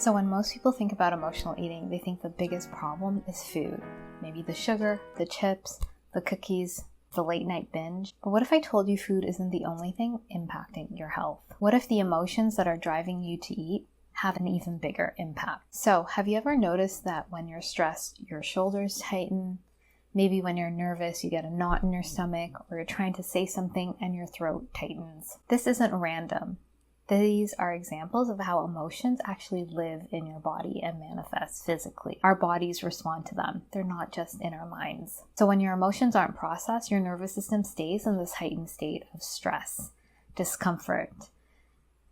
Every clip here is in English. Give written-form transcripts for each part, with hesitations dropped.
So when most people think about emotional eating, they think the biggest problem is food. Maybe the sugar, the chips, the cookies, the late night binge. But what if I told you food isn't the only thing impacting your health? What if the emotions that are driving you to eat have an even bigger impact? So have you ever noticed that when you're stressed, your shoulders tighten? Maybe when you're nervous, you get a knot in your stomach, or you're trying to say something and your throat tightens. This isn't random. These are examples of how emotions actually live in your body and manifest physically. Our bodies respond to them. They're not just in our minds. So when your emotions aren't processed, your nervous system stays in this heightened state of stress, discomfort,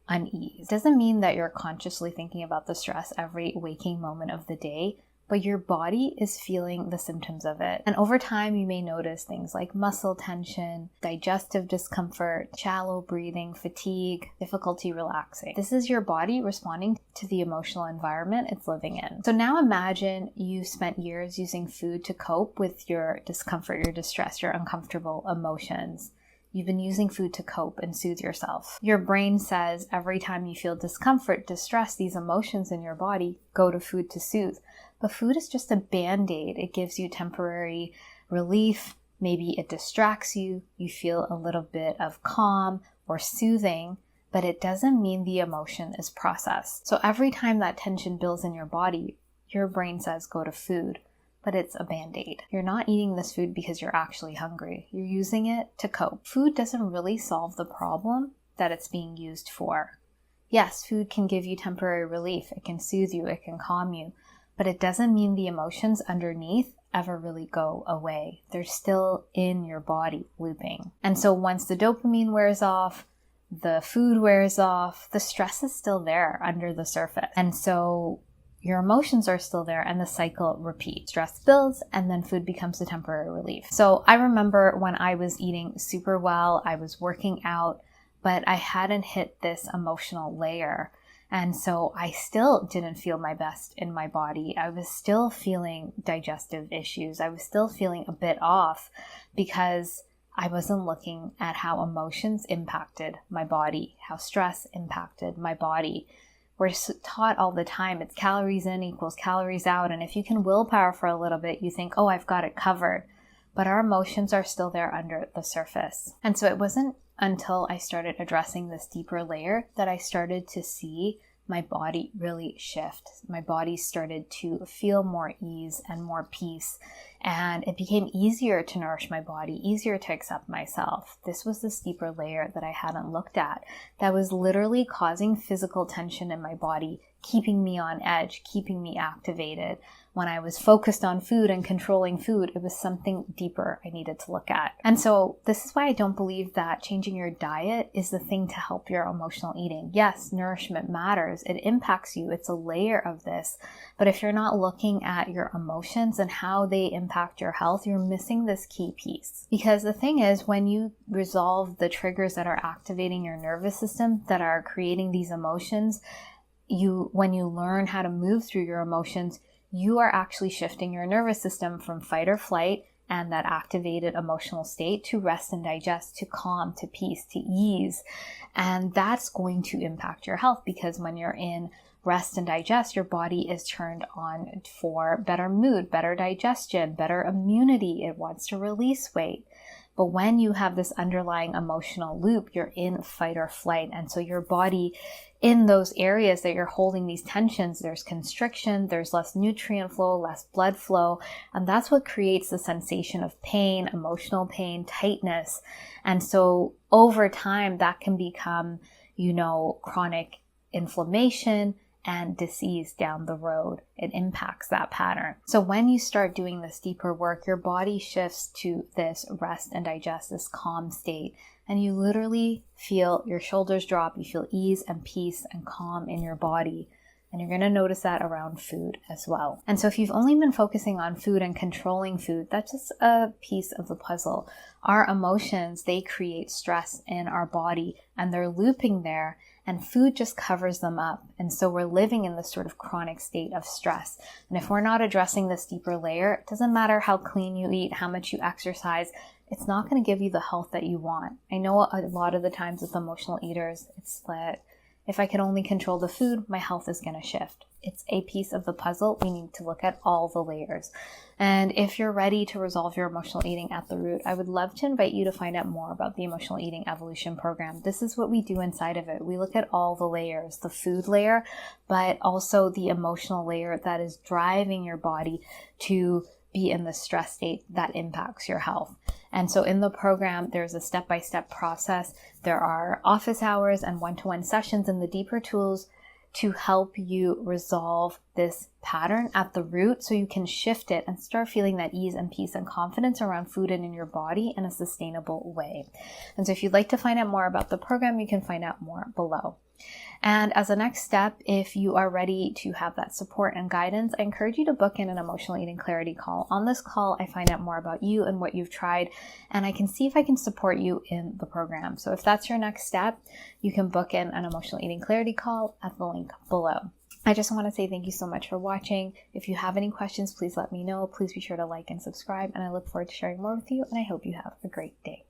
unease. It doesn't mean that you're consciously thinking about the stress every waking moment of the day, but your body is feeling the symptoms of it. And over time, you may notice things like muscle tension, digestive discomfort, shallow breathing, fatigue, difficulty relaxing. This is your body responding to the emotional environment it's living in. So now imagine you spent years using food to cope with your discomfort, your distress, your uncomfortable emotions. You've been using food to cope and soothe yourself. Your brain says every time you feel discomfort, distress, these emotions in your body, go to food to soothe. But food is just a band-aid. It gives you temporary relief. Maybe it distracts you. You feel a little bit of calm or soothing, but it doesn't mean the emotion is processed. So every time that tension builds in your body, your brain says go to food, but it's a band-aid. You're not eating this food because you're actually hungry. You're using it to cope. Food doesn't really solve the problem that it's being used for. Yes, food can give you temporary relief. It can soothe you. It can calm you. But it doesn't mean the emotions underneath ever really go away. They're still in your body looping. And so once the dopamine wears off, the food wears off, the stress is still there under the surface. And so your emotions are still there and the cycle repeats. Stress builds and then food becomes a temporary relief. So I remember when I was eating super well, I was working out, but I hadn't hit this emotional layer. And so I still didn't feel my best in my body. I was still feeling digestive issues. I was still feeling a bit off because I wasn't looking at how emotions impacted my body, how stress impacted my body. We're taught all the time, it's calories in equals calories out. And if you can willpower for a little bit, you think, oh, I've got it covered. But our emotions are still there under the surface. And so it wasn't until I started addressing this deeper layer that I started to see my body really shift. My body started to feel more ease and more peace. And it became easier to nourish my body, easier to accept myself. This was this deeper layer that I hadn't looked at that was literally causing physical tension in my body, keeping me on edge, keeping me activated. When I was focused on food and controlling food, it was something deeper I needed to look at. And so this is why I don't believe that changing your diet is the thing to help your emotional eating. Yes, nourishment matters. It impacts you. It's a layer of this. But if you're not looking at your emotions and how they impact your health, you're missing this key piece. Because the thing is, when you resolve the triggers that are activating your nervous system, that are creating these emotions, when you learn how to move through your emotions, you are actually shifting your nervous system from fight or flight and that activated emotional state to rest and digest, to calm, to peace, to ease. And that's going to impact your health because when you're in rest and digest, your body is turned on for better mood, better digestion, better immunity. It wants to release weight. But when you have this underlying emotional loop, you're in fight or flight. And so your body, in those areas that you're holding these tensions, there's constriction, there's less nutrient flow, less blood flow. And that's what creates the sensation of pain, emotional pain, tightness. And so over time, that can become, chronic inflammation and disease down the road. It impacts that pattern. So when you start doing this deeper work, your body shifts to this rest and digest, this calm state. And you literally feel your shoulders drop. You feel ease and peace and calm in your body. And you're going to notice that around food as well. And so if you've only been focusing on food and controlling food, that's just a piece of the puzzle. Our emotions, they create stress in our body and they're looping there. And food just covers them up. And so we're living in this sort of chronic state of stress. And if we're not addressing this deeper layer, it doesn't matter how clean you eat, how much you exercise, it's not going to give you the health that you want. I know a lot of the times with emotional eaters, it's that If I can only control the food, my health is going to shift. It's a piece of the puzzle. We need to look at all the layers. And if you're ready to resolve your emotional eating at the root, I would love to invite you to find out more about the Emotional Eating Evolution Program. This is what we do inside of it. We look at all the layers, the food layer, but also the emotional layer that is driving your body to be in the stress state that impacts your health. And so in the program, there's a step-by-step process. There are office hours and one-to-one sessions and the deeper tools to help you resolve this pattern at the root so you can shift it and start feeling that ease and peace and confidence around food and in your body in a sustainable way. And so if you'd like to find out more about the program, you can find out more below. And as a next step, if you are ready to have that support and guidance, I encourage you to book in an emotional eating clarity call. On this call, I find out more about you and what you've tried, and I can see if I can support you in the program. So if that's your next step, you can book in an emotional eating clarity call at the link below. I just want to say thank you so much for watching. If you have any questions, please let me know. Please be sure to like and subscribe, and I look forward to sharing more with you, and I hope you have a great day.